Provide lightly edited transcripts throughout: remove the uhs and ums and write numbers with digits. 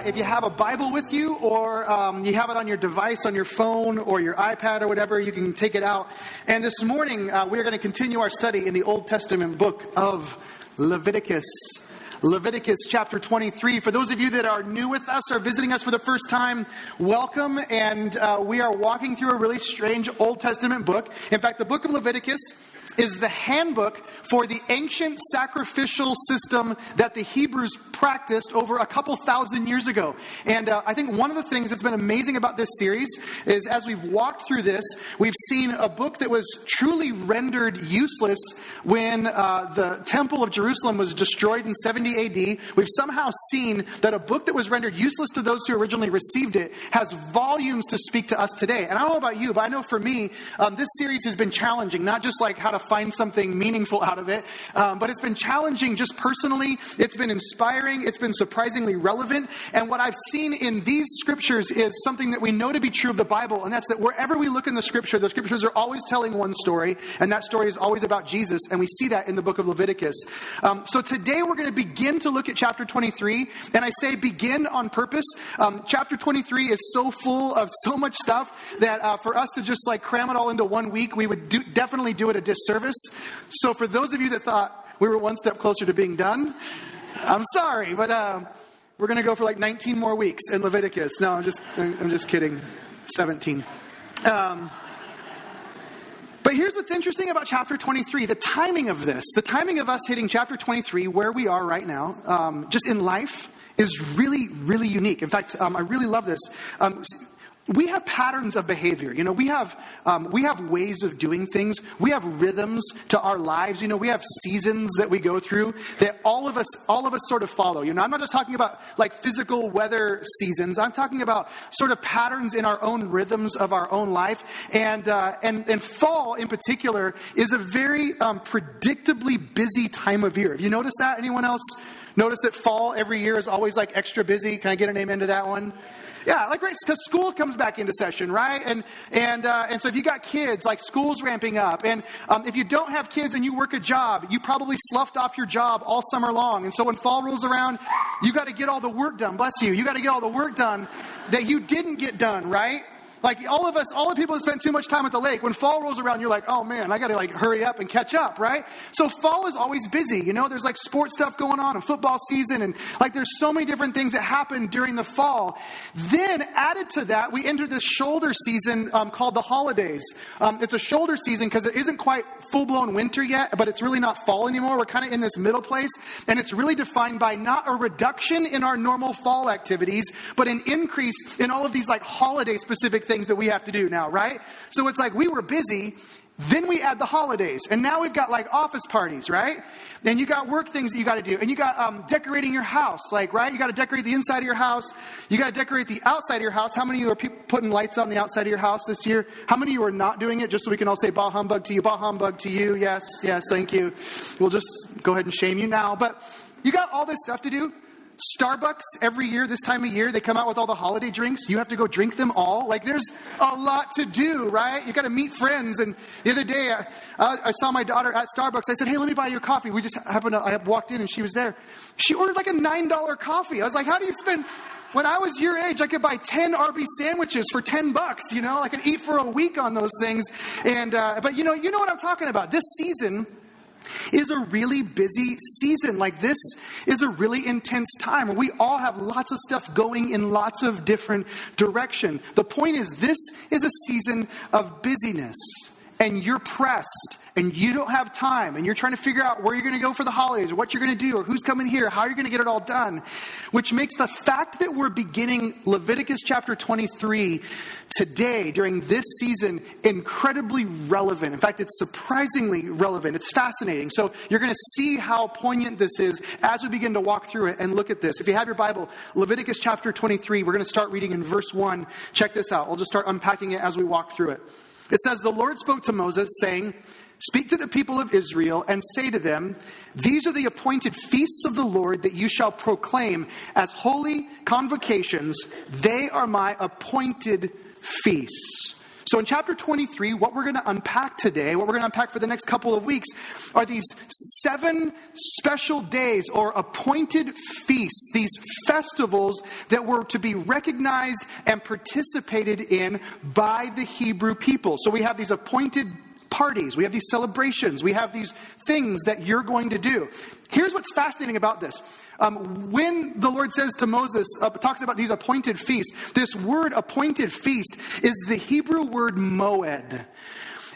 if you have a Bible with you, or you have it on your device, on your phone, or your iPad, or whatever, you can take it out. And this morning, we are going to continue our study in the Old Testament book of Leviticus. Leviticus chapter 23. For those of you that are new with us or visiting us for the first time, welcome. And we are walking through a really strange Old Testament book. In fact, the book of Leviticus is the handbook for the ancient sacrificial system that the Hebrews practiced over a couple thousand years ago. And I think one of the things that's been amazing about this series is as we've walked through this, we've seen a book that was truly rendered useless when the Temple of Jerusalem was destroyed in 70 AD. We've somehow seen that a book that was rendered useless to those who originally received it has volumes to speak to us today. And I don't know about you, but I know for me, this series has been challenging, not just like how to find something meaningful out of it, but it's been challenging just personally. It's been inspiring. It's been surprisingly relevant. And what I've seen in these scriptures is something that we know to be true of the Bible, and that's that wherever we look in the scriptures are always telling one story, and that story is always about Jesus, and we see that in the book of Leviticus. So today we're going to begin to look at chapter 23, and I say begin on purpose. Chapter 23 is so full of so much stuff that for us to just like cram it all into 1 week, we would definitely do it a disservice. So for those of you that thought we were one step closer to being done, I'm sorry, but we're going to go for like 19 more weeks in Leviticus. No, I'm just kidding. 17. But here's what's interesting about chapter 23, the timing of this, the timing of us hitting chapter 23, where we are right now, just in life, is really, really unique. In fact, I really love this. We have patterns of behavior. You know, we have ways of doing things. We have rhythms to our lives. You know, we have seasons that we go through that all of us sort of follow. You know, I'm not just talking about like physical weather seasons. I'm talking about sort of patterns in our own rhythms of our own life. And fall in particular is a very predictably busy time of year. Have you noticed that? Anyone else notice that fall every year is always like extra busy? Can I get an amen to that one? Yeah, like right, because school comes back into session, right? And so if you got kids, like school's ramping up. And if you don't have kids and you work a job, you probably sloughed off your job all summer long. And so when fall rolls around, you got to get all the work done. Bless you. You got to get all the work done that you didn't get done, right? Like all the people that spent too much time at the lake, when fall rolls around, you're like, oh man, I got to like hurry up and catch up, right? So fall is always busy. You know, there's like sports stuff going on and football season. And like there's so many different things that happen during the fall. Then added to that, we enter this shoulder season called the holidays. It's a shoulder season because it isn't quite full-blown winter yet, but it's really not fall anymore. We're kind of in this middle place. And it's really defined by not a reduction in our normal fall activities, but an increase in all of these like holiday-specific things that we have to do now, right? So it's like we were busy, then we add the holidays, and now we've got like office parties, right? And you got work things that you got to do, and you got decorating your house, like, right? You got to decorate the inside of your house. You got to decorate the outside of your house. How many of you are putting lights on the outside of your house this year? How many of you are not doing it? Just so we can all say bah humbug to you, bah humbug to you. Yes, thank you. We'll just go ahead and shame you now. But you got all this stuff to do. Starbucks, every year, this time of year, they come out with all the holiday drinks. You have to go drink them all. Like, there's a lot to do, right? You got to meet friends. And the other day, I saw my daughter at Starbucks. I said, hey, let me buy you a coffee. I walked in and she was there. She ordered like a $9 coffee. I was like, how do you spend... When I was your age, I could buy 10 Arby's sandwiches for $10, you know? I could eat for a week on those things. And but you know what I'm talking about. This season is a really busy season. Like this is a really intense time where we all have lots of stuff going in lots of different direction. The point is, this is a season of busyness, and you're pressed and you don't have time and you're trying to figure out where you're going to go for the holidays or what you're going to do or who's coming here, how you're going to get it all done, which makes the fact that we're beginning Leviticus chapter 23 today during this season incredibly relevant. In fact, it's surprisingly relevant. It's fascinating. So you're going to see how poignant this is as we begin to walk through it and look at this. If you have your Bible, Leviticus chapter 23, we're going to start reading in verse 1. Check this out. We'll just start unpacking it as we walk through it. It says, the Lord spoke to Moses, saying, speak to the people of Israel and say to them, these are the appointed feasts of the Lord that you shall proclaim as holy convocations. They are my appointed feasts. So in chapter 23, what we're going to unpack today, what we're going to unpack for the next couple of weeks, are these 7 special days or appointed feasts, these festivals that were to be recognized and participated in by the Hebrew people. So we have these appointed parties, we have these celebrations, we have these things that you're going to do. Here's what's fascinating about this. When the Lord says to Moses, talks about these appointed feasts, this word appointed feast is the Hebrew word moed.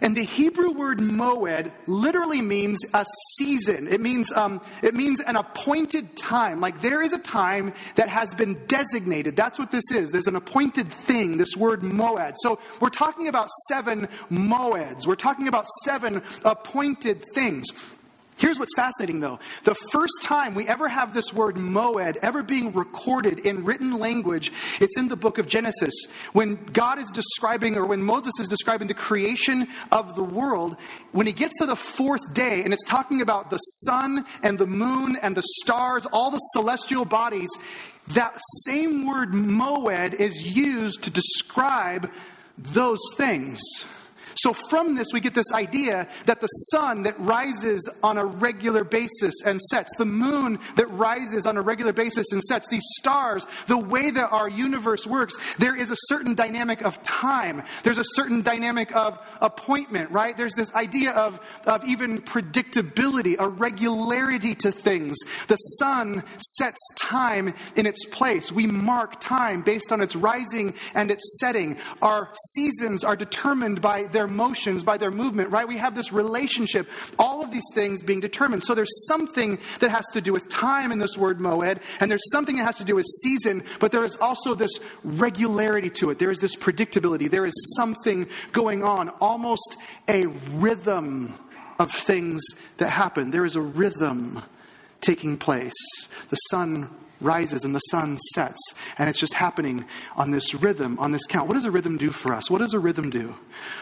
And the Hebrew word moed literally means a season. It means an appointed time. Like there is a time that has been designated. That's what this is. There's an appointed thing, this word moed. So we're talking about 7 moeds. We're talking about 7 appointed things. Here's what's fascinating, though. The first time we ever have this word moed ever being recorded in written language, it's in the book of Genesis. When God is describing, or when Moses is describing the creation of the world, when he gets to the 4th day, and it's talking about the sun and the moon and the stars, all the celestial bodies, that same word moed is used to describe those things. So from this, we get this idea that the sun that rises on a regular basis and sets, the moon that rises on a regular basis and sets, these stars, the way that our universe works, there is a certain dynamic of time. There's a certain dynamic of appointment, right? There's this idea of even predictability, a regularity to things. The sun sets time in its place. We mark time based on its rising and its setting. Our seasons are determined by their motions, by their movement, right? We have this relationship, all of these things being determined. So there's something that has to do with time in this word moed, and there's something that has to do with season, but there is also this regularity to it. There is this predictability. There is something going on, almost a rhythm of things that happen. There is a rhythm taking place. The sun rises and the sun sets, and it's just happening on this rhythm, on this count. What does a rhythm do for us? What does a rhythm do?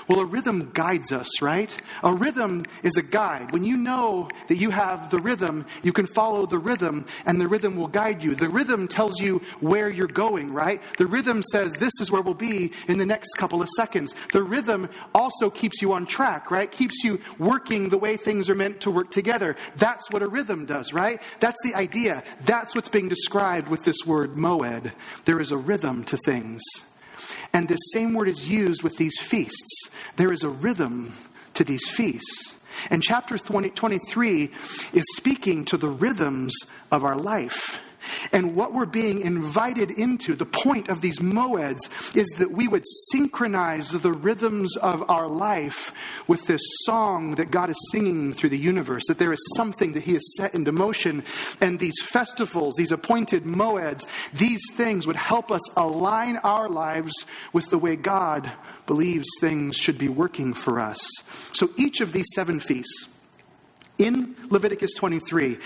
Well, a rhythm guides us, right? A rhythm is a guide. When you know that you have the rhythm, you can follow the rhythm, and the rhythm will guide you. The rhythm tells you where you're going, right? The rhythm says this is where we'll be in the next couple of seconds. The rhythm also keeps you on track, right? Keeps you working the way things are meant to work together. That's what a rhythm does, right? That's the idea. That's what's being described with this word moed. There is a rhythm to things. And this same word is used with these feasts. There is a rhythm to these feasts. And chapter 23 is speaking to the rhythms of our life. And what we're being invited into, the point of these moeds, is that we would synchronize the rhythms of our life with this song that God is singing through the universe, that there is something that he has set into motion. And these festivals, these appointed moeds, these things would help us align our lives with the way God believes things should be working for us. So each of these 7 feasts in Leviticus 23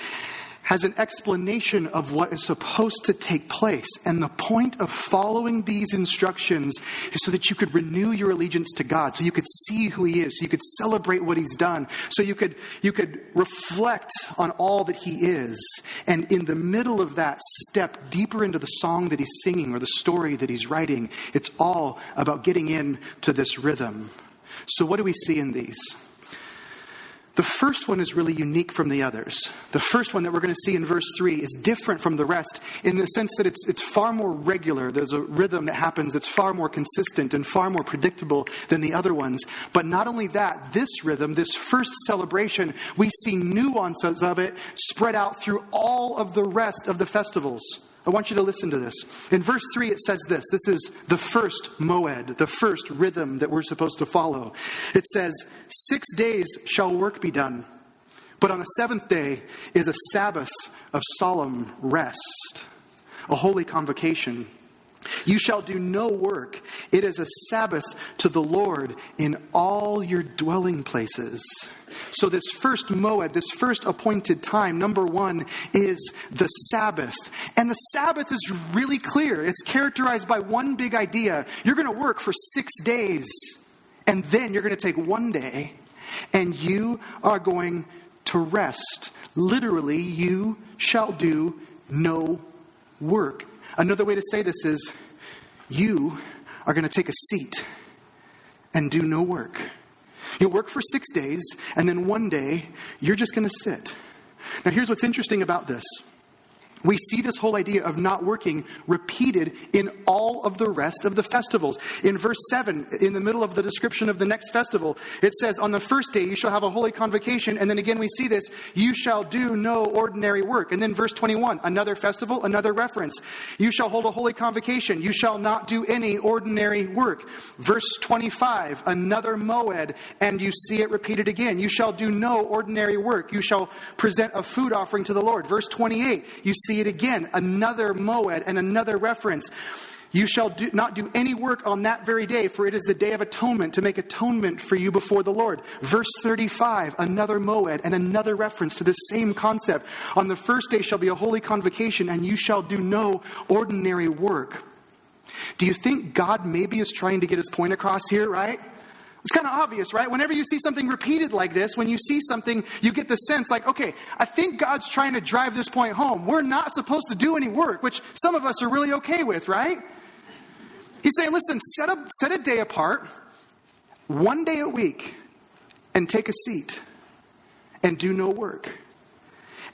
has an explanation of what is supposed to take place. And the point of following these instructions is so that you could renew your allegiance to God, so you could see who he is, so you could celebrate what he's done, so you could reflect on all that he is. And in the middle of that, step deeper into the song that he's singing or the story that he's writing. It's all about getting into this rhythm. So what do we see in these? The first one is really unique from the others. The first one that we're going to see in verse 3 is different from the rest in the sense that it's far more regular. There's a rhythm that happens that's far more consistent and far more predictable than the other ones. But not only that, this rhythm, this first celebration, we see nuances of it spread out through all of the rest of the festivals. I want you to listen to this. In verse 3, it says this. This is the first moed, the first rhythm that we're supposed to follow. It says, 6 days shall work be done, but on the 7th day is a Sabbath of solemn rest, a holy convocation. You shall do no work. It is a Sabbath to the Lord in all your dwelling places. So this first moed, this first appointed time, number 1, is the Sabbath. And the Sabbath is really clear. It's characterized by one big idea. You're going to work for 6 days, and then you're going to take 1 day, and you are going to rest. Literally, you shall do no work. Another way to say this is, you are going to take a seat and do no work. You'll work for 6 days, and then one day, you're just going to sit. Now, here's what's interesting about this. We see this whole idea of not working repeated in all of the rest of the festivals. In verse 7, in the middle of the description of the next festival, it says, on the first day you shall have a holy convocation. And then again we see this, you shall do no ordinary work. And then verse 21, another festival, another reference. You shall hold a holy convocation. You shall not do any ordinary work. Verse 25, another moed. And you see it repeated again. You shall do no ordinary work. You shall present a food offering to the Lord. Verse 28, you see it again, another moed and another reference. You shall not do any work on that very day, for it is the day of atonement, to make atonement for you before the Lord. Verse 35, another moed and another reference to the same concept. On the first day shall be a holy convocation, and you shall do no ordinary work. Do you think God maybe is trying to get his point across here, right? It's kind of obvious, right? Whenever you see something repeated like this, when you see something, you get the sense like, okay, I think God's trying to drive this point home. We're not supposed to do any work, which some of us are really okay with, right? He's saying, listen, set a day apart, 1 day a week, and take a seat, and do no work.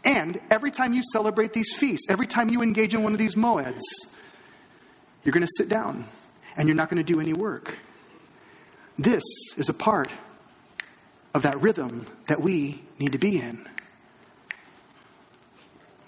And every time you celebrate these feasts, every time you engage in one of these moeds, you're going to sit down, and you're not going to do any work. This is a part of that rhythm that we need to be in.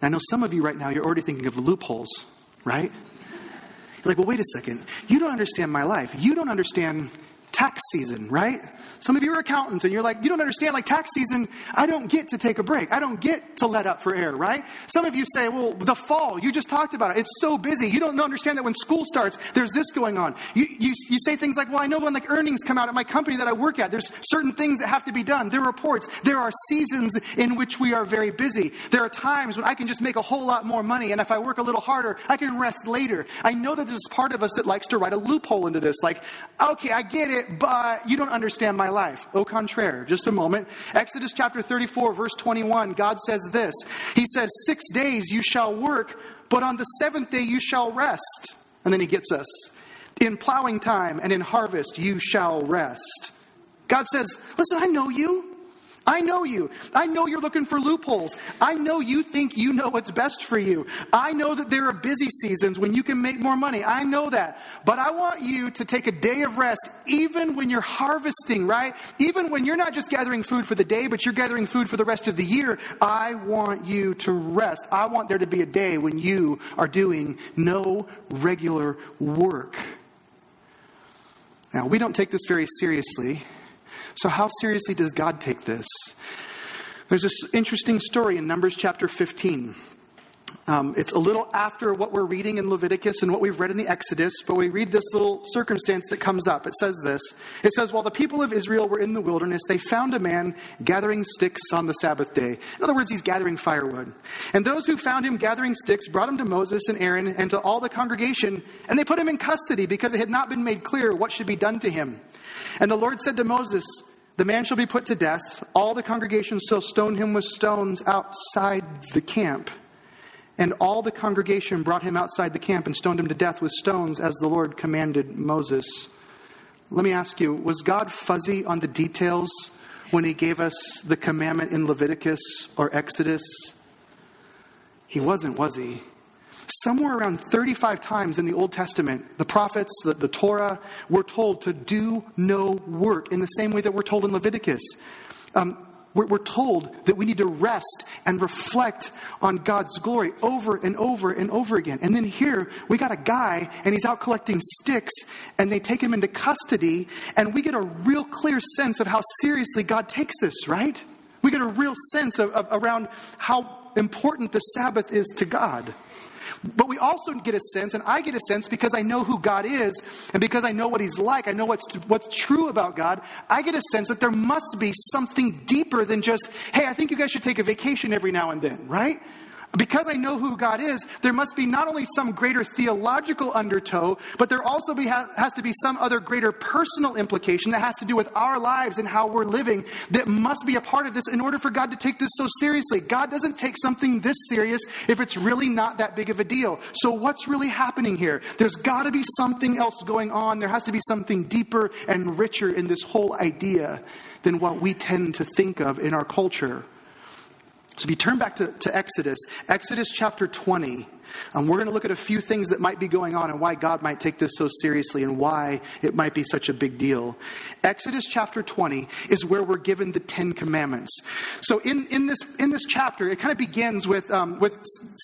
I know some of you right now, you're already thinking of the loopholes, right? You're like, well, wait a second. You don't understand my life. You don't understand tax season, right? Some of you are accountants and you're like, you don't understand, like tax season, I don't get to take a break. I don't get to let up for air, right? Some of you say, well, the fall, you just talked about it. It's so busy. You don't understand that when school starts, there's this going on. You say things like, well, I know when like earnings come out at my company that I work at, there's certain things that have to be done. There are reports. There are seasons in which we are very busy. There are times when I can just make a whole lot more money. And if I work a little harder, I can rest later. I know that there's part of us that likes to write a loophole into this. Like, okay, I get it, but you don't understand my life. Au contraire. Just a moment. Exodus chapter 34, verse 21, God says this. He says, 6 days you shall work, but on the seventh day you shall rest. And then he gets us. In plowing time and in harvest you shall rest. God says, listen, I know you. I know you. I know you're looking for loopholes. I know you think you know what's best for you. I know that there are busy seasons when you can make more money. I know that. But I want you to take a day of rest, even when you're harvesting, right? Even when you're not just gathering food for the day, but you're gathering food for the rest of the year. I want you to rest. I want there to be a day when you are doing no regular work. Now, we don't take this very seriously. So how seriously does God take this? There's this interesting story in Numbers chapter 15. It's a little after what we're reading in Leviticus and what we've read in the Exodus, but we read this little circumstance that comes up. It says this. It says, while the people of Israel were in the wilderness, they found a man gathering sticks on the Sabbath day. In other words, he's gathering firewood. And those who found him gathering sticks brought him to Moses and Aaron and to all the congregation, and they put him in custody because it had not been made clear what should be done to him. And the Lord said to Moses, the man shall be put to death. All the congregation shall stone him with stones outside the camp. And all the congregation brought him outside the camp and stoned him to death with stones as the Lord commanded Moses. Let me ask you, was God fuzzy on the details when he gave us the commandment in Leviticus or Exodus? He wasn't, was he? Somewhere around 35 times in the Old Testament, the prophets, the Torah, were told to do no work in the same way that we're told in Leviticus. We're told that we need to rest and reflect on God's glory over and over and over again. And then here, we got a guy, and he's out collecting sticks, and they take him into custody, and we get a real clear sense of how seriously God takes this, right? We get a real sense of around how important the Sabbath is to God. But we also get a sense, and I get a sense because I know who God is, and because I know what he's like, I know what's true about God, I get a sense that there must be something deeper than just, hey, I think you guys should take a vacation every now and then, right? Because I know who God is, there must be not only some greater theological undertow, but there also has to be some other greater personal implication that has to do with our lives and how we're living that must be a part of this in order for God to take this so seriously. God doesn't take something this serious if it's really not that big of a deal. So what's really happening here? There's got to be something else going on. There has to be something deeper and richer in this whole idea than what we tend to think of in our culture. So if you turn back to Exodus chapter 20, we're going to look at a few things that might be going on and why God might take this so seriously and why it might be such a big deal. Exodus chapter 20 is where we're given the 10 Commandments. So in this chapter, it kind of begins with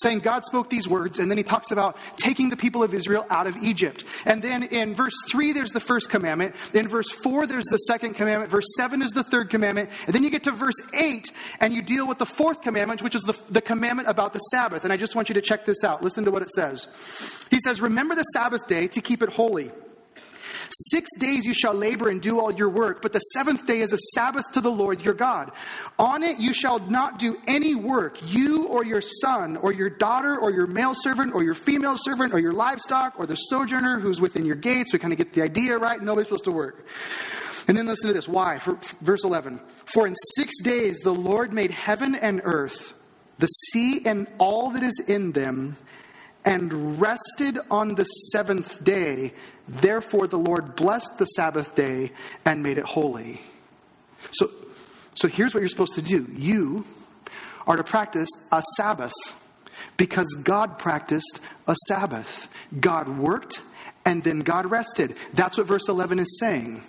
saying God spoke these words, and then he talks about taking the people of Israel out of Egypt. And then in verse 3, there's the first commandment. In verse 4, there's the second commandment. Verse 7 is the third commandment. And then you get to verse 8, and you deal with the fourth commandment, which is the commandment about the Sabbath. And I just want you to check this out. Listen to what it says. He says, remember the Sabbath day to keep it holy. 6 days you shall labor and do all your work, but the seventh day is a Sabbath to the Lord your God. On it you shall not do any work, you or your son or your daughter or your male servant or your female servant or your livestock or the sojourner who's within your gates. We kind of get the idea, right? Nobody's supposed to work. And then listen to this. Why? Verse 11. For in 6 days the Lord made heaven and earth, the sea and all that is in them, and rested on the seventh day. Therefore the Lord blessed the Sabbath day and made it holy. So here's what you're supposed to do. You are to practice a Sabbath because God practiced a Sabbath. God worked and then God rested. That's what verse 11 is saying.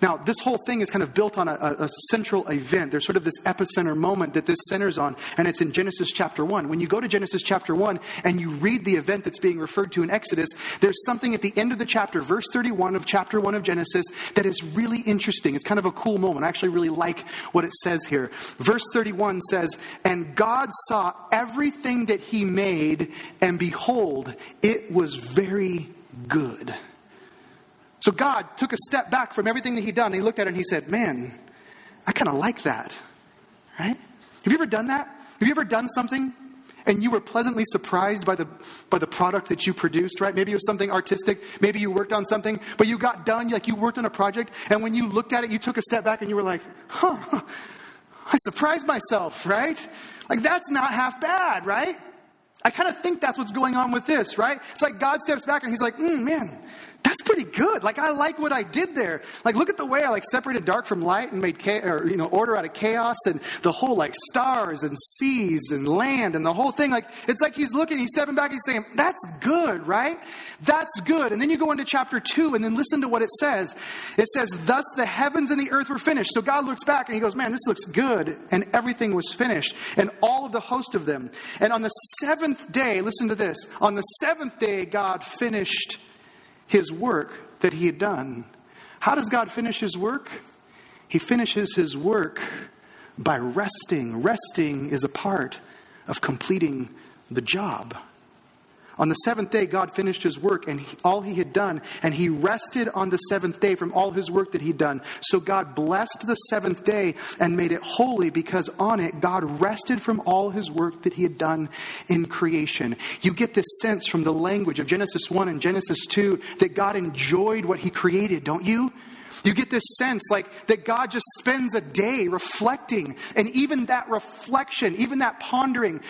Now, this whole thing is kind of built on a central event. There's sort of this epicenter moment that this centers on, and it's in Genesis chapter 1. When you go to Genesis chapter 1 and you read the event that's being referred to in Exodus, there's something at the end of the chapter, verse 31 of chapter 1 of Genesis, that is really interesting. It's kind of a cool moment. I actually really like what it says here. Verse 31 says, and God saw everything that he made, and behold, it was very good. So God took a step back from everything that he'd done. And he looked at it and he said, man, I kind of like that. Right? Have you ever done that? Have you ever done something and you were pleasantly surprised by the product that you produced, right? Maybe it was something artistic. Maybe you worked on something, but you got done, like you worked on a project. And when you looked at it, you took a step back and you were like, I surprised myself, right? Like that's not half bad, right? I kind of think that's what's going on with this, right? It's like God steps back and he's like, man, that's pretty good. Like, I like what I did there. Like, look at the way I separated dark from light and made order out of chaos, and the whole stars and seas and land and the whole thing. Like, it's like he's looking, he's stepping back, he's saying, that's good, right? That's good. And then you go into chapter 2 and then listen to what it says. It says, thus the heavens and the earth were finished. So God looks back and he goes, man, this looks good. And everything was finished, and all of the host of them. And on the seventh day, listen to this. On the seventh day, God finished his work that he had done. How does God finish his work? He finishes his work by resting. Resting is a part of completing the job. On the seventh day, God finished his work and all he had done, and he rested on the seventh day from all his work that he'd done. So God blessed the seventh day and made it holy, because on it, God rested from all his work that he had done in creation. You get this sense from the language of Genesis 1 and Genesis 2 that God enjoyed what he created, don't you? You get this sense that God just spends a day reflecting, and even that reflection, even that pondering,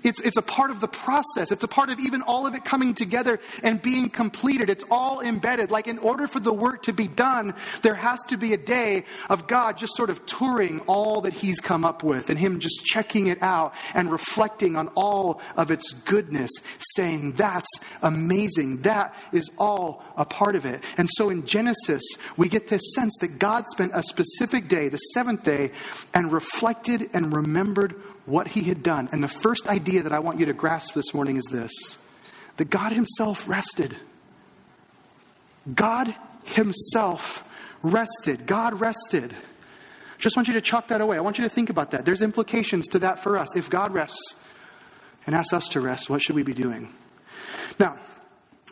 it's a part of the process. It's a part of even all of it coming together and being completed. It's all embedded. Like, in order for the work to be done, there has to be a day of God just sort of touring all that he's come up with, and him just checking it out and reflecting on all of its goodness, saying, that's amazing. That is all a part of it. And so in Genesis, we get this sense that God spent a specific day, the seventh day, and reflected and remembered what he had done. And the first idea that I want you to grasp this morning is this: that God himself rested. God himself rested. God rested. Just want you to chalk that away. I want you to think about that. There's implications to that for us. If God rests and asks us to rest, what should we be doing? Now,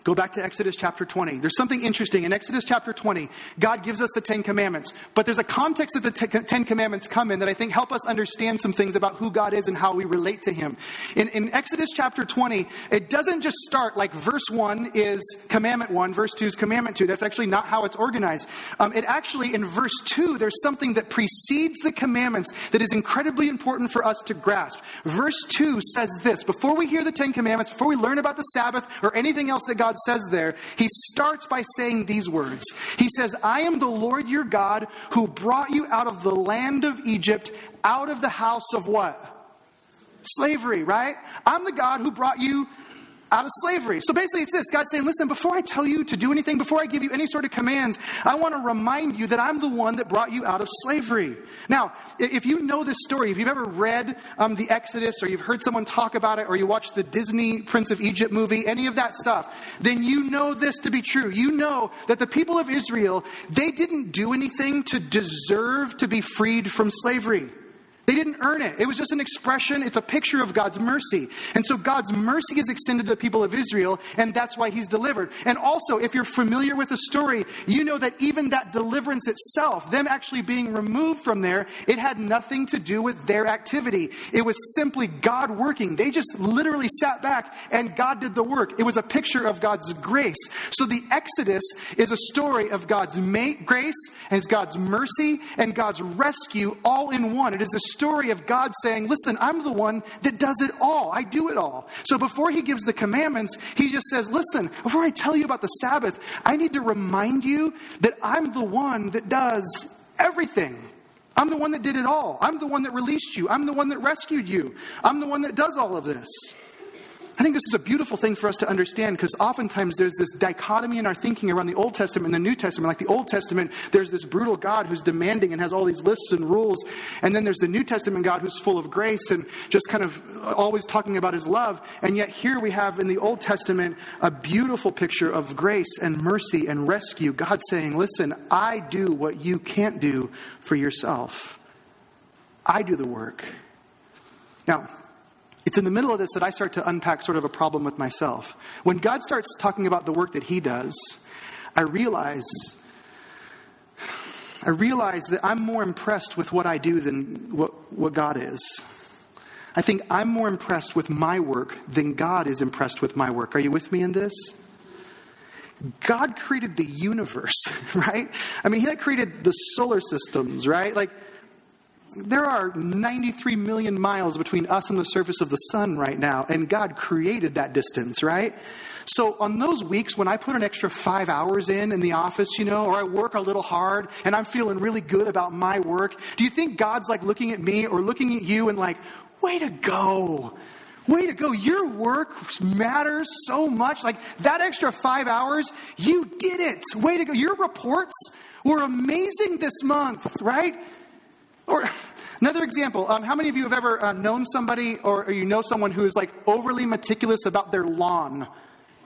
Go back to Exodus chapter 20. There's something interesting. In Exodus chapter 20, God gives us the 10 Commandments. But there's a context that the 10 Commandments come in that I think help us understand some things about who God is and how we relate to him. In Exodus chapter 20, it doesn't just start like verse 1 is commandment 1, verse 2 is commandment 2. That's actually not how it's organized. It actually, in verse 2, there's something that precedes the commandments that is incredibly important for us to grasp. Verse 2 says this: before we hear the 10 Commandments, before we learn about the Sabbath or anything else that God says there, he starts by saying these words. He says, I am the Lord your God who brought you out of the land of Egypt, out of the house of what? Slavery, right? I'm the God who brought you out of slavery. So basically it's this. God's saying, listen, before I tell you to do anything, before I give you any sort of commands, I want to remind you that I'm the one that brought you out of slavery. Now, if you know this story, if you've ever read the Exodus, or you've heard someone talk about it, or you watched the Disney Prince of Egypt movie, any of that stuff, then you know this to be true. You know that the people of Israel, they didn't do anything to deserve to be freed from slavery. They didn't earn it. It was just an expression. It's a picture of God's mercy. And so God's mercy is extended to the people of Israel, and that's why he's delivered. And also, if you're familiar with the story, you know that even that deliverance itself, them actually being removed from there, it had nothing to do with their activity. It was simply God working. They just literally sat back and God did the work. It was a picture of God's grace. So the Exodus is a story of God's grace and God's mercy and God's rescue all in one. It is a story of God saying, listen, I'm the one that does it all. I do it all. So before he gives the commandments, he just says, listen, before I tell you about the Sabbath, I need to remind you that I'm the one that does everything. I'm the one that did it all. I'm the one that released you. I'm the one that rescued you. I'm the one that does all of this. I think this is a beautiful thing for us to understand, because oftentimes there's this dichotomy in our thinking around the Old Testament and the New Testament. Like the Old Testament, there's this brutal God who's demanding and has all these lists and rules. And then there's the New Testament God who's full of grace and just kind of always talking about his love. And yet here we have in the Old Testament a beautiful picture of grace and mercy and rescue. God saying, listen, I do what you can't do for yourself. I do the work. Now, it's in the middle of this that I start to unpack sort of a problem with myself. When God starts talking about the work that he does, I realize that I'm more impressed with what I do than what God is. I think I'm more impressed with my work than God is impressed with my work. Are you with me in this? God created the universe, right? I mean, he created the solar systems, right? Like, there are 93 million miles between us and the surface of the sun right now, and God created that distance, right? So on those weeks when I put an extra 5 hours in the office, or I work a little hard and I'm feeling really good about my work, do you think God's like looking at me or looking at you and like, way to go? Way to go. Your work matters so much. Like that extra 5 hours, you did it. Way to go. Your reports were amazing this month, right? Or another example, how many of you have ever known somebody or you know someone who is like overly meticulous about their lawn?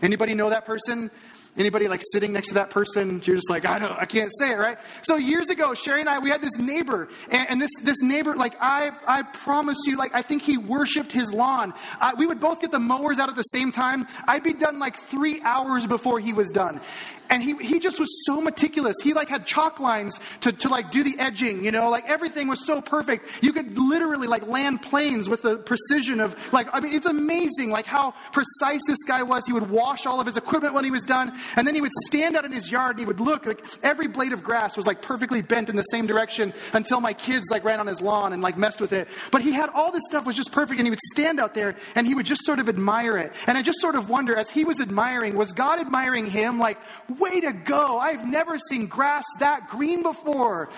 Anybody know that person? Anybody like sitting next to that person? You're just like, I can't say it, right? So years ago, Sherry and I, we had this neighbor. And this neighbor, like I promise you, like I think he worshipped his lawn. We would both get the mowers out at the same time. I'd be done like 3 hours before he was done. And he just was so meticulous. He like had chalk lines to like do the edging, like everything was so perfect. You could literally like land planes with the precision of it's amazing like how precise this guy was. He would wash all of his equipment when he was done. And then he would stand out in his yard and he would look like every blade of grass was like perfectly bent in the same direction until my kids like ran on his lawn and like messed with it. But he had all this stuff was just perfect, and he would stand out there and he would just sort of admire it. And I just sort of wonder, as he was admiring, was God admiring him like, way to go. I've never seen grass that green before.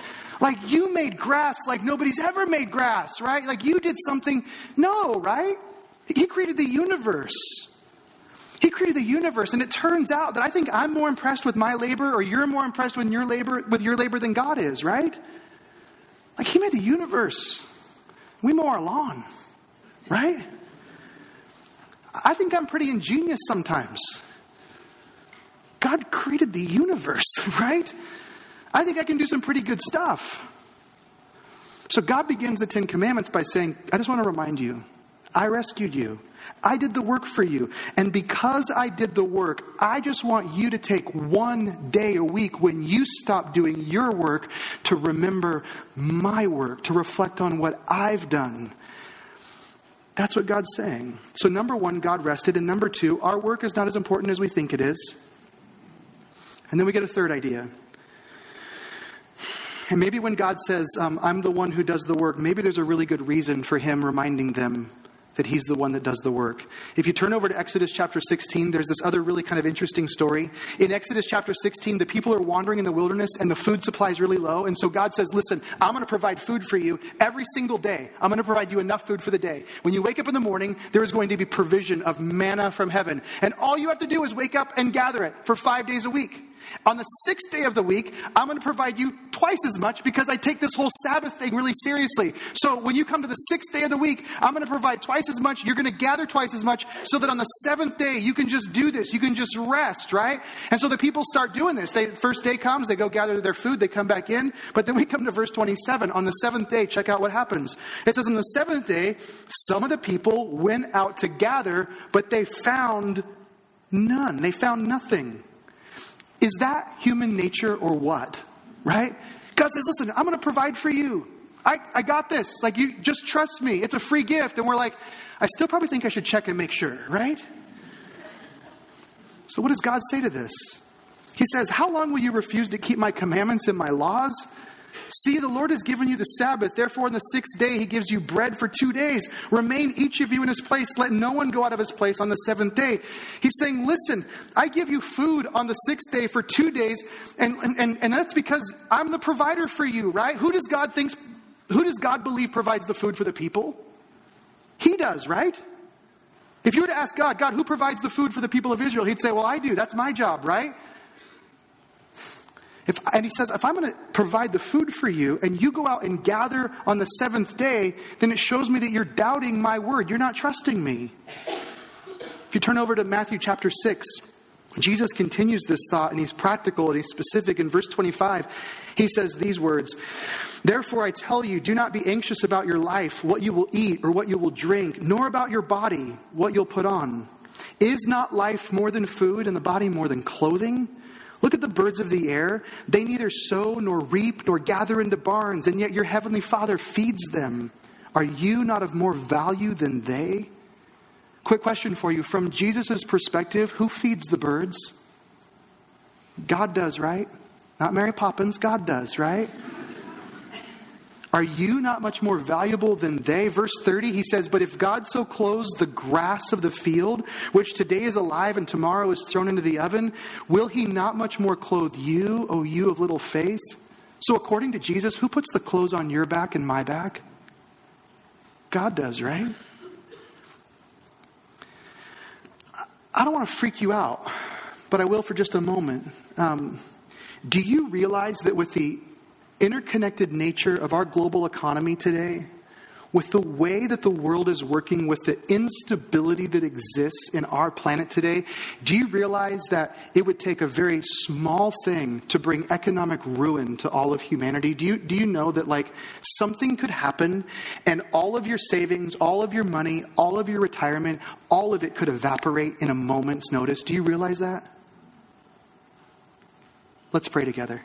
Like you made grass like nobody's ever made grass, right? Like you did something. No, right? He created the universe. He created the universe. And it turns out that I think I'm more impressed with my labor, or you're more impressed with your labor than God is, right? Like he made the universe. We mow our lawn, right? I think I'm pretty ingenious sometimes. God created the universe, right? I think I can do some pretty good stuff. So God begins the 10 Commandments by saying, I just want to remind you, I rescued you. I did the work for you. And because I did the work, I just want you to take one day a week when you stop doing your work to remember my work, to reflect on what I've done. That's what God's saying. So number one, God rested. And number two, our work is not as important as we think it is. And then we get a third idea. And maybe when God says, I'm the one who does the work, maybe there's a really good reason for him reminding them that he's the one that does the work. If you turn over to Exodus chapter 16, there's this other really kind of interesting story. In Exodus chapter 16, the people are wandering in the wilderness and the food supply is really low. And so God says, listen, I'm going to provide food for you every single day. I'm going to provide you enough food for the day. When you wake up in the morning, there is going to be provision of manna from heaven. And all you have to do is wake up and gather it for 5 days a week. On the sixth day of the week, I'm going to provide you twice as much because I take this whole Sabbath thing really seriously. So when you come to the sixth day of the week, I'm going to provide twice as much. You're going to gather twice as much so that on the seventh day, you can just do this. You can just rest, right? And so the people start doing this. First day comes, they go gather their food, they come back in. But then we come to verse 27. On the seventh day, check out what happens. It says on the seventh day, some of the people went out to gather, but they found none. They found nothing. Is that human nature or what? Right? God says, listen, I'm going to provide for you. I got this. Like, you just trust me. It's a free gift. And we're like, I still probably think I should check and make sure, right? So what does God say to this? He says, how long will you refuse to keep my commandments and my laws? See, the Lord has given you the Sabbath. Therefore, on the sixth day, he gives you bread for 2 days. Remain each of you in his place. Let no one go out of his place on the seventh day. He's saying, listen, I give you food on the sixth day for 2 days. And that's because I'm the provider for you, right? Who does God believe provides the food for the people? He does, right? If you were to ask God, who provides the food for the people of Israel? He'd say, well, I do. That's my job, right? And he says, if I'm going to provide the food for you and you go out and gather on the seventh day, then it shows me that you're doubting my word. You're not trusting me. If you turn over to Matthew chapter 6, Jesus continues this thought and he's practical and he's specific. In verse 25, he says these words, therefore I tell you, do not be anxious about your life, what you will eat or what you will drink, nor about your body, what you'll put on. Is not life more than food and the body more than clothing? Look at the birds of the air. They neither sow nor reap nor gather into barns, and yet your heavenly Father feeds them. Are you not of more value than they? Quick question for you. From Jesus' perspective, who feeds the birds? God does, right? Not Mary Poppins. God does, right? Are you not much more valuable than they? Verse 30, he says, but if God so clothes the grass of the field, which today is alive and tomorrow is thrown into the oven, will he not much more clothe you, O you of little faith? So according to Jesus, who puts the clothes on your back and my back? God does, right? I don't want to freak you out, but I will for just a moment. Do you realize that with the interconnected nature of our global economy today, with the way that the world is working, with the instability that exists in our planet today, do you realize that it would take a very small thing to bring economic ruin to all of humanity? Do you know that like something could happen and all of your savings, all of your money, all of your retirement, all of it could evaporate in a moment's notice? Do you realize that? Let's pray together.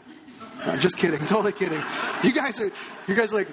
No, just kidding. Totally kidding. You guys are like,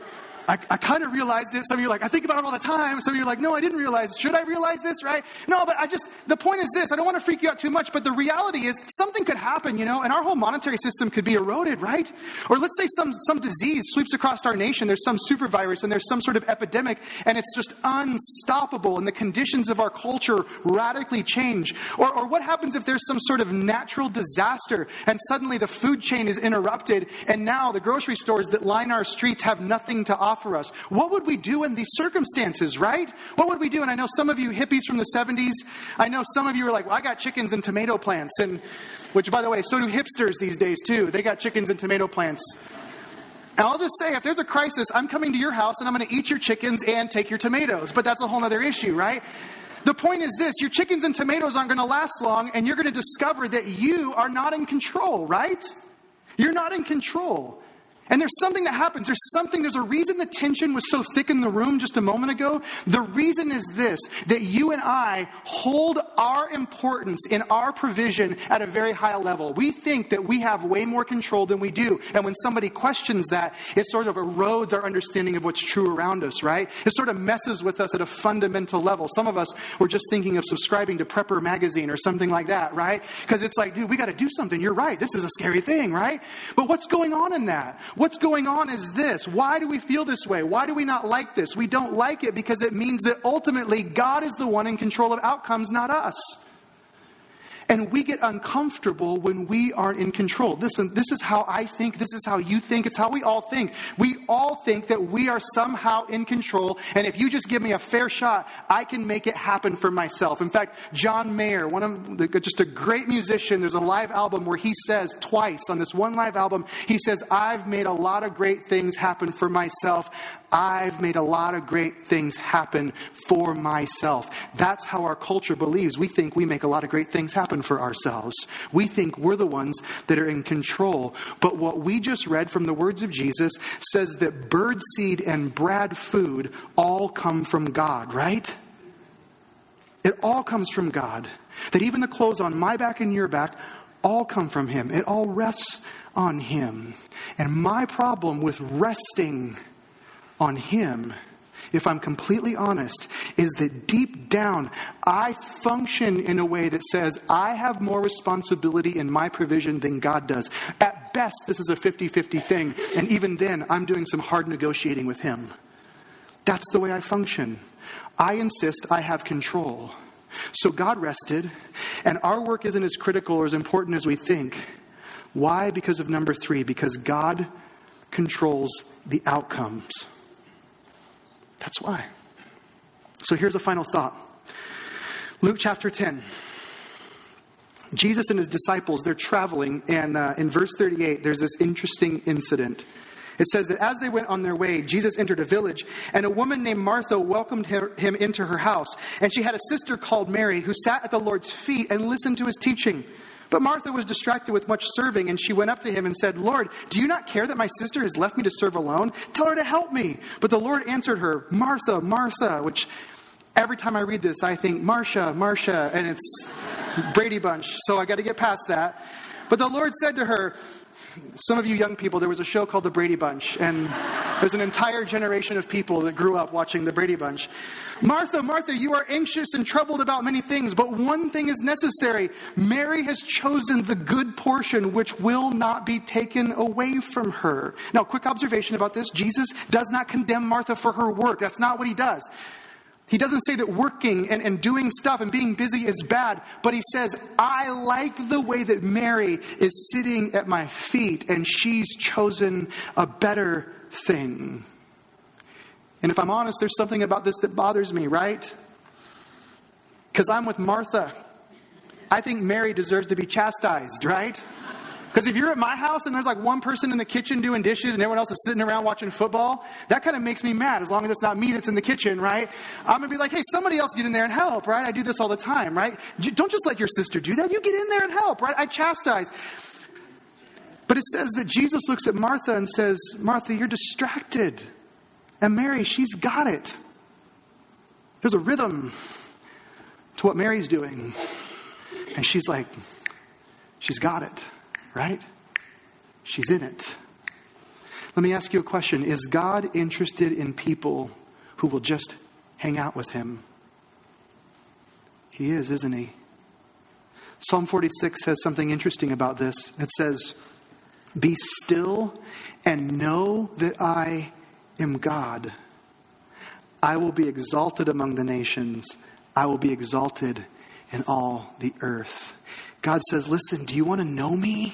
I kind of realized it. Some of you are like, I think about it all the time. Some of you are like, no, I didn't realize. Should I realize this, right? No, but the point is this. I don't want to freak you out too much, but the reality is something could happen, and our whole monetary system could be eroded, right? Or let's say some disease sweeps across our nation. There's some super virus and there's some sort of epidemic and it's just unstoppable and the conditions of our culture radically change. Or what happens if there's some sort of natural disaster and suddenly the food chain is interrupted and now the grocery stores that line our streets have nothing to offer us? What would we do in these circumstances, right? What would we do? And I know some of you hippies from the 70s, I know some of you are like, well, I got chickens and tomato plants, and which, by the way, so do hipsters these days too. They got chickens and tomato plants. And I'll just say, if there's a crisis, I'm coming to your house and I'm going to eat your chickens and take your tomatoes. But that's a whole other issue, right? The point is this, your chickens and tomatoes aren't going to last long, and you're going to discover that you are not in control, right? You're not in control. And there's something that happens. There's a reason the tension was so thick in the room just a moment ago. The reason is this, that you and I hold our importance in our provision at a very high level. We think that we have way more control than we do. And when somebody questions that, it sort of erodes our understanding of what's true around us, right? It sort of messes with us at a fundamental level. Some of us were just thinking of subscribing to Prepper magazine or something like that, right? Because it's like, dude, we got to do something. You're right. This is a scary thing, right? But what's going on in that? What's going on is this. Why do we feel this way? Why do we not like this? We don't like it because it means that ultimately God is the one in control of outcomes, not us. And we get uncomfortable when we aren't in control. Listen, this is how I think. This is how you think. It's how we all think. We all think that we are somehow in control. And if you just give me a fair shot, I can make it happen for myself. In fact, John Mayer, just a great musician, there's a live album where he says twice on this one live album, he says, I've made a lot of great things happen for myself. I've made a lot of great things happen for myself. That's how our culture believes. We think we make a lot of great things happen for ourselves. We think we're the ones that are in control. But what we just read from the words of Jesus says that birdseed and Brad food all come from God, right? It all comes from God. That even the clothes on my back and your back all come from Him. It all rests on Him. And my problem with resting on Him, if I'm completely honest, is that deep down, I function in a way that says I have more responsibility in my provision than God does. At best, this is a 50-50 thing. And even then, I'm doing some hard negotiating with Him. That's the way I function. I insist I have control. So God rested, and our work isn't as critical or as important as we think. Why? Because of number 3, because God controls the outcomes. That's why. So here's a final thought. Luke chapter 10. Jesus and his disciples, they're traveling. And in verse 38, there's this interesting incident. It says that as they went on their way, Jesus entered a village. And a woman named Martha welcomed him into her house. And she had a sister called Mary who sat at the Lord's feet and listened to his teaching. But Martha was distracted with much serving, and she went up to him and said, Lord, do you not care that my sister has left me to serve alone? Tell her to help me. But the Lord answered her, Martha, Martha, which every time I read this, I think Marcia, Marcia, and it's Brady Bunch. So I got to get past that. But the Lord said to her, some of you young people, there was a show called The Brady Bunch, and there's an entire generation of people that grew up watching The Brady Bunch. Martha, Martha, you are anxious and troubled about many things, but one thing is necessary. Mary has chosen the good portion which will not be taken away from her. Now, quick observation about this. Jesus does not condemn Martha for her work. That's not what he does. He doesn't say that working and doing stuff and being busy is bad, but he says, I like the way that Mary is sitting at my feet and she's chosen a better thing. And if I'm honest, there's something about this that bothers me, right? Because I'm with Martha. I think Mary deserves to be chastised, right? Because if you're at my house and there's like one person in the kitchen doing dishes and everyone else is sitting around watching football, that kind of makes me mad as long as it's not me that's in the kitchen, right? I'm going to be like, hey, somebody else get in there and help, right? I do this all the time, right? Don't just let your sister do that. You get in there and help, right? I chastise. But it says that Jesus looks at Martha and says, Martha, you're distracted. And Mary, she's got it. There's a rhythm to what Mary's doing. And she's like, she's got it. Right? She's in it. Let me ask you a question. Is God interested in people who will just hang out with Him? He is, isn't He? Psalm 46 says something interesting about this. It says, be still and know that I am God. I will be exalted among the nations. I will be exalted in all the earth. God says, listen, do you want to know me?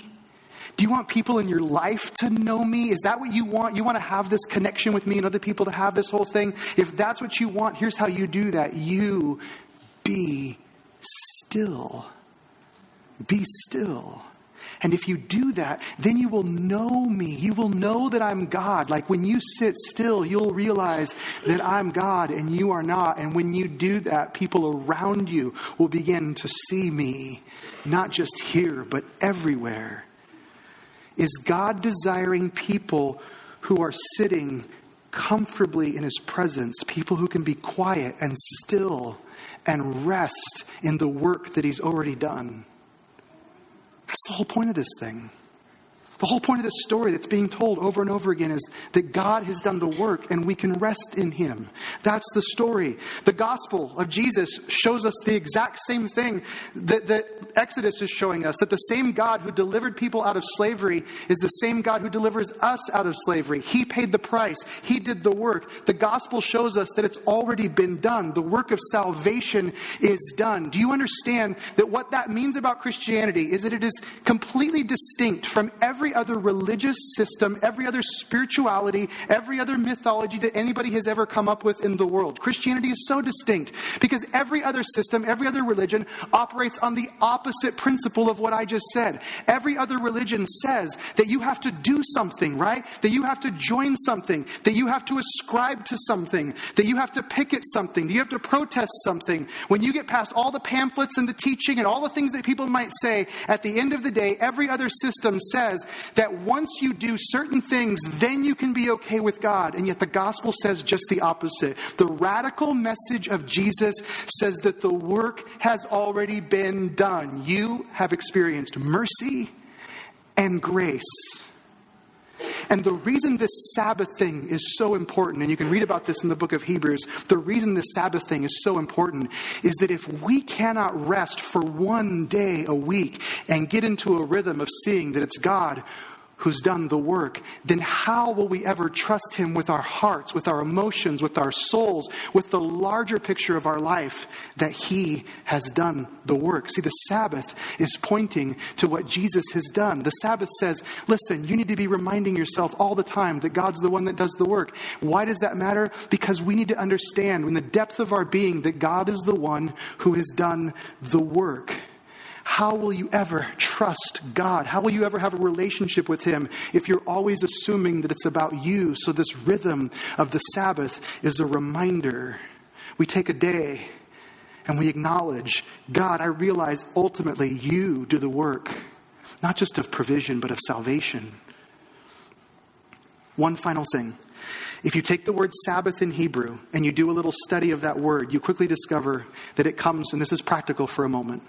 Do you want people in your life to know me? Is that what you want? You want to have this connection with me and other people to have this whole thing? If that's what you want, here's how you do that. You be still. Be still. And if you do that, then you will know me. You will know that I'm God. Like when you sit still, you'll realize that I'm God and you are not. And when you do that, people around you will begin to see me, not just here, but everywhere. Is God desiring people who are sitting comfortably in his presence, people who can be quiet and still and rest in the work that he's already done? That's the whole point of this thing. The whole point of this story that's being told over and over again is that God has done the work and we can rest in him. That's the story. The gospel of Jesus shows us the exact same thing that Exodus is showing us, that the same God who delivered people out of slavery is the same God who delivers us out of slavery. He paid the price. He did the work. The gospel shows us that it's already been done. The work of salvation is done. Do you understand that what that means about Christianity is that it is completely distinct from every other religious system, every other spirituality, every other mythology that anybody has ever come up with in the world? Christianity is so distinct because every other system, every other religion operates on the opposite principle of what I just said. Every other religion says that you have to do something, right? That you have to join something, that you have to ascribe to something, that you have to picket something, that you have to protest something. When you get past all the pamphlets and the teaching and all the things that people might say, at the end of the day, every other system says that once you do certain things, then you can be okay with God. And yet the gospel says just the opposite. The radical message of Jesus says that the work has already been done. You have experienced mercy and grace. And the reason this Sabbath thing is so important, and you can read about this in the book of Hebrews, the reason this Sabbath thing is so important is that if we cannot rest for one day a week and get into a rhythm of seeing that it's God who's done the work, then how will we ever trust him with our hearts, with our emotions, with our souls, with the larger picture of our life that he has done the work? See, the Sabbath is pointing to what Jesus has done. The Sabbath says, listen, you need to be reminding yourself all the time that God's the one that does the work. Why does that matter? Because we need to understand in the depth of our being that God is the one who has done the work. How will you ever trust God? How will you ever have a relationship with him if you're always assuming that it's about you? So this rhythm of the Sabbath is a reminder. We take a day and we acknowledge, God, I realize ultimately you do the work, not just of provision, but of salvation. One final thing. If you take the word Sabbath in Hebrew and you do a little study of that word, you quickly discover that it comes, and this is practical for a moment,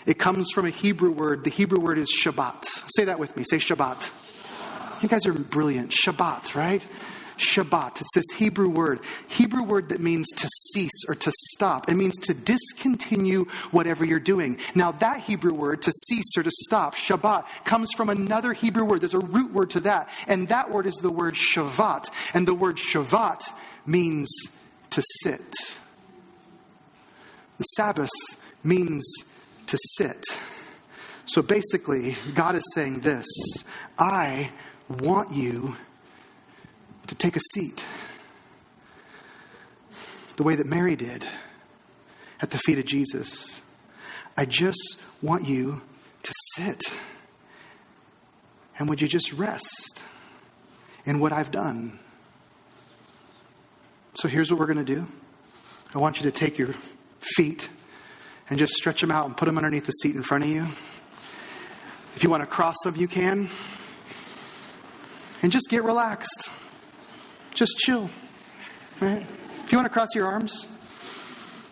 it comes from a Hebrew word. The Hebrew word is Shabbat. Say that with me. Say Shabbat. You guys are brilliant. Shabbat, right? Shabbat. It's this Hebrew word that means to cease or to stop. It means to discontinue whatever you're doing. Now that Hebrew word, to cease or to stop, Shabbat, comes from another Hebrew word. There's a root word to that. And that word is the word Shavat. And the word Shavat means to sit. The Sabbath means to sit. So basically, God is saying this: I want you to take a seat the way that Mary did at the feet of Jesus. I just want you to sit. And would you just rest in what I've done? So here's what we're going to do. I want you to take your feet and just stretch them out and put them underneath the seat in front of you. If you want to cross them, you can. And just get relaxed. Just chill. Right? If you want to cross your arms,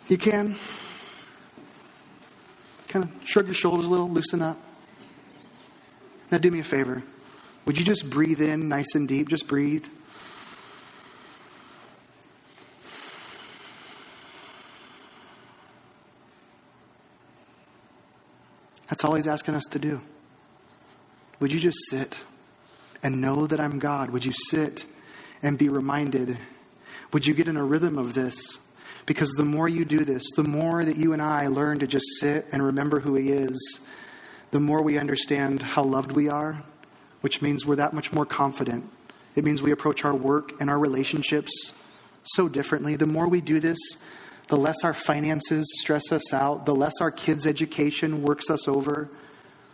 you can. Kind of shrug your shoulders a little, loosen up. Now do me a favor. Would you just breathe in nice and deep? Just breathe. That's all he's asking us to do. Would you just sit and know that I'm God? Would you sit and be reminded? Would you get in a rhythm of this? Because the more you do this, the more that you and I learn to just sit and remember who he is, the more we understand how loved we are, which means we're that much more confident. It means we approach our work and our relationships so differently. The more we do this, the less our finances stress us out, the less our kids' education works us over,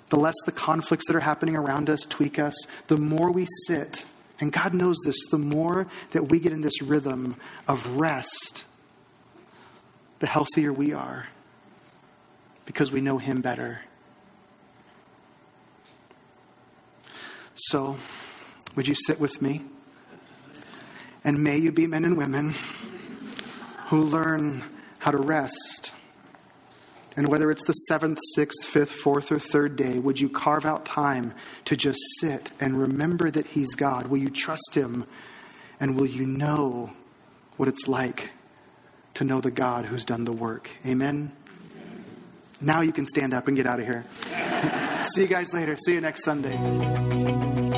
the less the conflicts that are happening around us tweak us, the more we sit, and God knows this, the more that we get in this rhythm of rest, the healthier we are because we know him better. So, would you sit with me? And may you be men and women who learn how to rest. And whether it's the 7th, 6th, 5th, 4th, or 3rd day, would you carve out time to just sit and remember that He's God? Will you trust Him? And will you know what it's like to know the God who's done the work? Amen? Now you can stand up and get out of here. See you guys later. See you next Sunday.